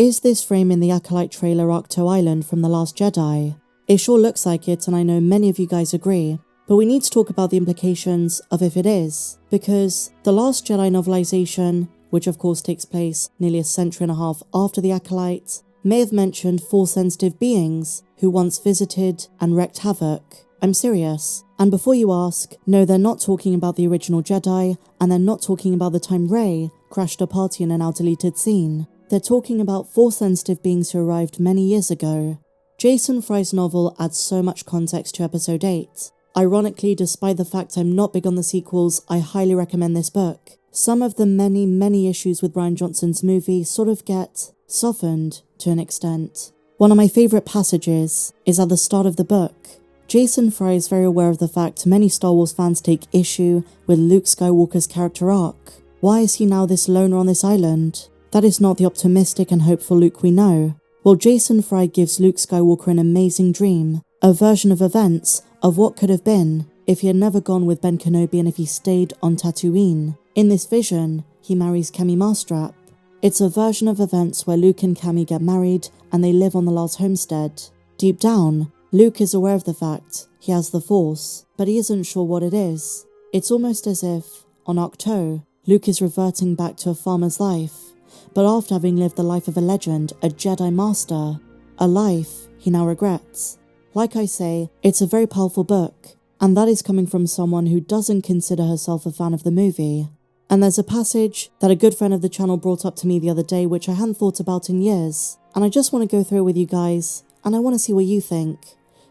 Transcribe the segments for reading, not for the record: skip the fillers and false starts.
Is this frame in the Acolyte trailer Ahch-To Island from The Last Jedi? It sure looks like it, and I know many of you guys agree, but we need to talk about the implications of if it is, because The Last Jedi novelization, which of course takes place nearly a century and a half after The Acolyte, may have mentioned Force-sensitive beings who once visited and wreaked havoc. I'm serious. And before you ask, no, they're not talking about the original Jedi, and they're not talking about the time Rey crashed a party in a now deleted scene. They're talking about Force-sensitive beings who arrived many years ago. Jason Fry's novel adds so much context to episode 8. Ironically, despite the fact I'm not big on the sequels, I highly recommend this book. Some of the many issues with Rian Johnson's movie sort of get softened to an extent. One of my favourite passages is at the start of the book. Jason Fry is very aware of the fact many Star Wars fans take issue with Luke Skywalker's character arc. Why is he now this loner on this island? That is not the optimistic and hopeful Luke we know. Well, Jason Fry gives Luke Skywalker an amazing dream, a version of events of what could have been if he had never gone with Ben Kenobi and if he stayed on Tatooine. In this vision, he marries Camie Marstrap. It's a version of events where Luke and Camie get married and they live on the Lars homestead. Deep down, Luke is aware of the fact he has the Force, but he isn't sure what it is. It's almost as if, on Ahch-To, Luke is reverting back to a farmer's life, but after having lived the life of a legend, a Jedi Master, a life he now regrets. Like I say, it's a very powerful book, and that is coming from someone who doesn't consider herself a fan of the movie. And there's a passage that a good friend of the channel brought up to me the other day which I hadn't thought about in years, and I just want to go through it with you guys, and I want to see what you think.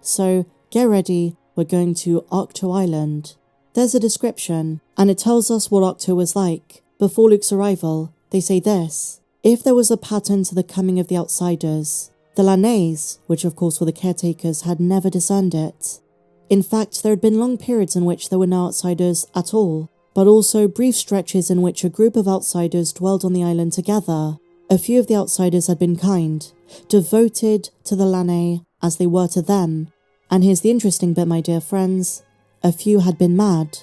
So, get ready, we're going to Ahch-To Island. There's a description, and it tells us what Ahch-To was like. Before Luke's arrival, they say this: if there was a pattern to the coming of the outsiders, the Lanais, which of course were the caretakers, had never discerned it. In fact, there had been long periods in which there were no outsiders at all, but also brief stretches in which a group of outsiders dwelled on the island together. A few of the outsiders had been kind, devoted to the Lanais as they were to them. And here's the interesting bit, my dear friends. A few had been mad.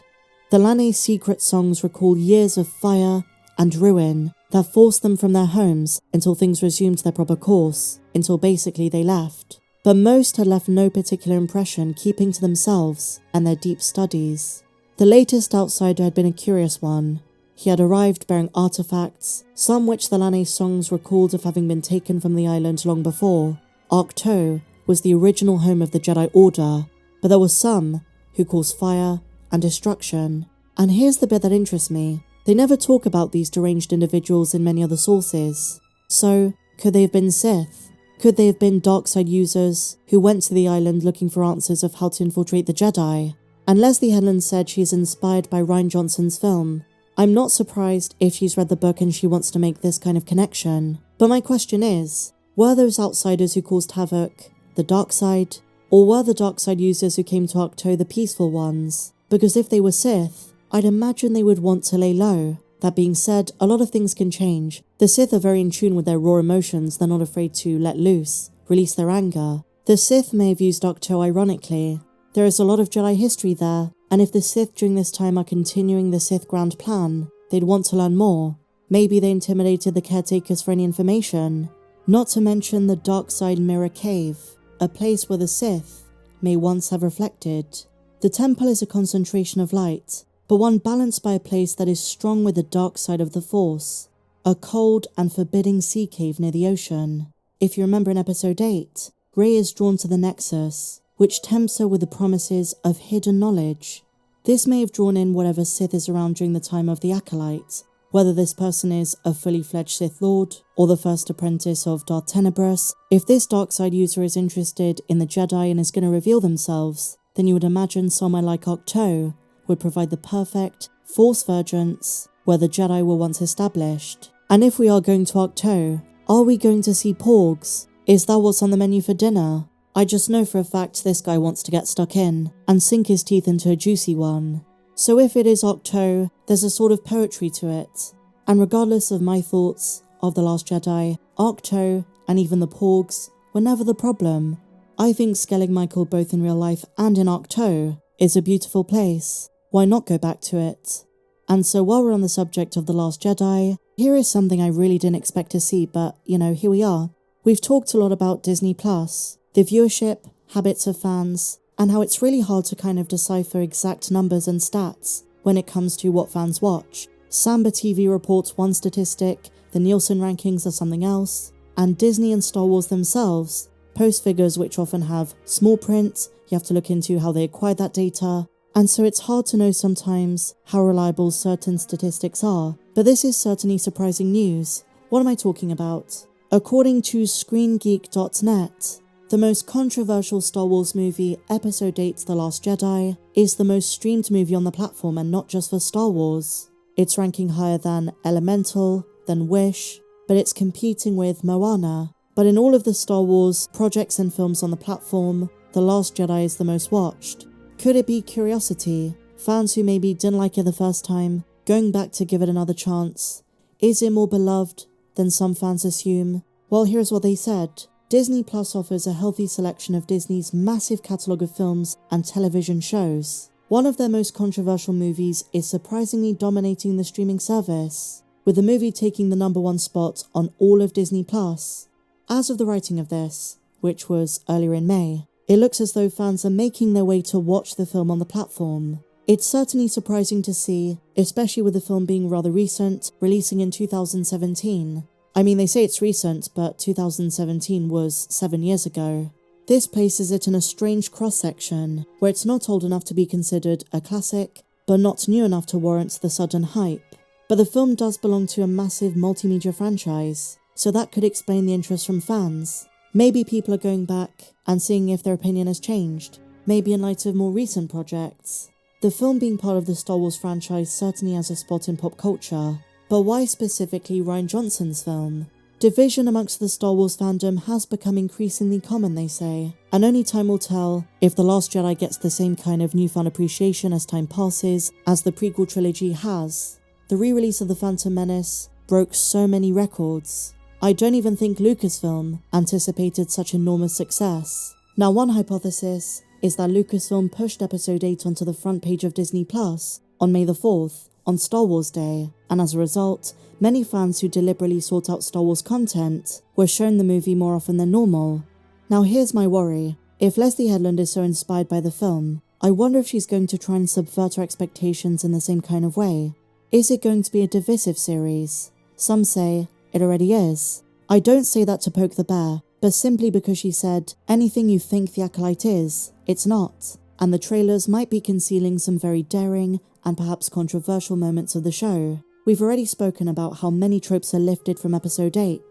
The Lanais' secret songs recall years of fire and ruin that forced them from their homes until things resumed their proper course, until basically they left. But most had left no particular impression, keeping to themselves and their deep studies. The latest outsider had been a curious one. He had arrived bearing artifacts, some which the Lanais songs recalled of having been taken from the island long before. Ahch-To was the original home of the Jedi Order, but there were some who caused fire and destruction. And here's the bit that interests me. They never talk about these deranged individuals in many other sources. So, could they have been Sith? Could they have been dark side users who went to the island looking for answers of how to infiltrate the Jedi? And Leslye Headland said she's inspired by Rian Johnson's film. I'm not surprised if she's read the book and she wants to make this kind of connection. But my question is, were those outsiders who caused havoc the dark side? Or were the dark side users who came to Ahch-To the peaceful ones? Because if they were Sith, I'd imagine they would want to lay low. That being said, a lot of things can change. The Sith are very in tune with their raw emotions. They're not afraid to let loose, release their anger. The Sith may have used Ahch-To ironically. There is a lot of Jedi history there, and if the Sith during this time are continuing the Sith grand plan, they'd want to learn more. Maybe they intimidated the caretakers for any information. Not to mention the dark side Mirror Cave, a place where the Sith may once have reflected. The temple is a concentration of light, but one balanced by a place that is strong with the dark side of the Force, a cold and forbidding sea cave near the ocean. If you remember in episode 8, Rey is drawn to the Nexus, which tempts her with the promises of hidden knowledge. This may have drawn in whatever Sith is around during the time of the Acolyte, whether this person is a fully fledged Sith Lord or the first apprentice of Darth Tenebrous. If this dark side user is interested in the Jedi and is going to reveal themselves, then you would imagine somewhere like Ahch-To would provide the perfect Force vergence where the Jedi were once established. And if we are going to Ahch-To, are we going to see porgs? Is that what's on the menu for dinner? I just know for a fact this guy wants to get stuck in and sink his teeth into a juicy one. So if it is Ahch-To, there's a sort of poetry to it. And regardless of my thoughts of The Last Jedi, Ahch-To and even the porgs were never the problem. I think Skellig Michael, both in real life and in Ahch-To, is a beautiful place. Why not go back to it? And so while we're on the subject of The Last Jedi, Here is something I really didn't expect to see, but, here we are. We've talked a lot about Disney+, the viewership, habits of fans, and how it's really hard to kind of decipher exact numbers and stats when it comes to what fans watch. Samba TV reports one statistic, the Nielsen rankings are something else, and Disney and Star Wars themselves post figures which often have small print. You have to look into how they acquired that data, and so it's hard to know sometimes how reliable certain statistics are. But this is certainly surprising news. What am I talking about? According to ScreenGeek.net, the most controversial Star Wars movie, Episode 8 The Last Jedi, is the most streamed movie on the platform, and not just for Star Wars. It's ranking higher than Elemental, than Wish, but it's competing with Moana. But in all of the Star Wars projects and films on the platform, The Last Jedi is the most watched. Could it be curiosity? Fans who maybe didn't like it the first time, going back to give it another chance? Is it more beloved than some fans assume? Well, here's what they said. Disney Plus offers a healthy selection of Disney's massive catalogue of films and television shows. One of their most controversial movies is surprisingly dominating the streaming service, with the movie taking the #1 spot on all of Disney Plus. As of the writing of this, which was earlier in May, it looks as though fans are making their way to watch the film on the platform. It's certainly surprising to see, especially with the film being rather recent, releasing in 2017. I mean, they say it's recent, but 2017 was 7 years ago. This places it in a strange cross-section, where it's not old enough to be considered a classic, but not new enough to warrant the sudden hype. But the film does belong to a massive multimedia franchise, so that could explain the interest from fans. Maybe people are going back and seeing if their opinion has changed, maybe in light of more recent projects. The film being part of the Star Wars franchise certainly has a spot in pop culture, but why specifically Rian Johnson's film? Division amongst the Star Wars fandom has become increasingly common, they say, and only time will tell if The Last Jedi gets the same kind of newfound appreciation as time passes as the prequel trilogy has. The re-release of The Phantom Menace broke so many records. I don't even think Lucasfilm anticipated such enormous success. Now, one hypothesis is that Lucasfilm pushed Episode 8 onto the front page of Disney Plus on May the 4th, on Star Wars Day, and as a result, many fans who deliberately sought out Star Wars content were shown the movie more often than normal. Now here's my worry. If Leslye Headland is so inspired by the film, I wonder if she's going to try and subvert our expectations in the same kind of way. Is it going to be a divisive series? Some say it already is. I don't say that to poke the bear, but simply because she said, anything you think The Acolyte is, it's not. And the trailers might be concealing some very daring and perhaps controversial moments of the show. We've already spoken about how many tropes are lifted from Episode 8.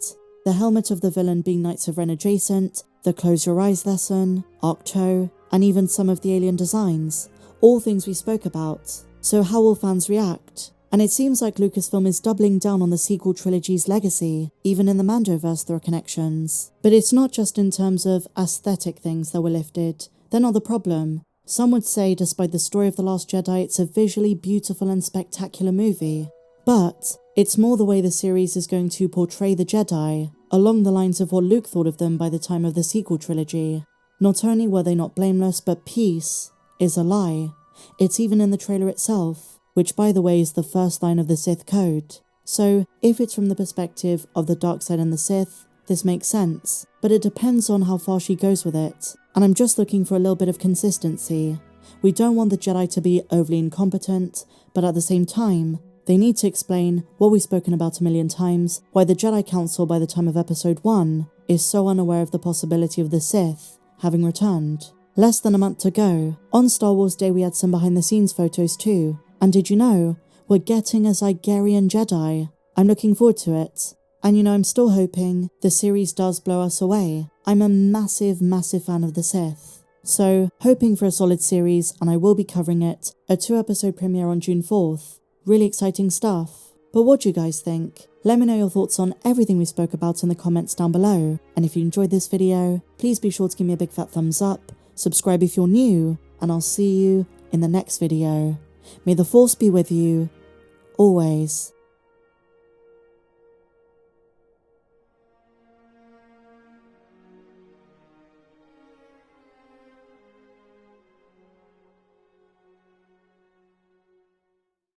The helmet of the villain being Knights of Ren adjacent, the close your eyes lesson, Ahch-To, and even some of the alien designs. All things we spoke about. So how will fans react? And it seems like Lucasfilm is doubling down on the sequel trilogy's legacy. Even in the Mandoverse there are connections. But it's not just in terms of aesthetic things that were lifted. They're not the problem. Some would say, despite the story of The Last Jedi, it's a visually beautiful and spectacular movie. But it's more the way the series is going to portray the Jedi, along the lines of what Luke thought of them by the time of the sequel trilogy. Not only were they not blameless, but peace is a lie. It's even in the trailer itself, which by the way is the first line of the Sith code. So if it's from the perspective of the dark side and the Sith, this makes sense, but it depends on how far she goes with it. And I'm just looking for a little bit of consistency. We don't want the Jedi to be overly incompetent, but at the same time, they need to explain what we've spoken about a million times, why the Jedi Council by the time of Episode 1 is so unaware of the possibility of the Sith having returned. Less than a month to go. On Star Wars Day we had some behind the scenes photos too, and did you know, we're getting a Zygerrian Jedi. I'm looking forward to it. And I'm still hoping the series does blow us away. I'm a massive fan of the Sith. So, hoping for a solid series, and I will be covering it, a 2-episode premiere on June 4th. Really exciting stuff. But what do you guys think? Let me know your thoughts on everything we spoke about in the comments down below. And if you enjoyed this video, please be sure to give me a big fat thumbs up, subscribe if you're new, and I'll see you in the next video. May the Force be with you, always.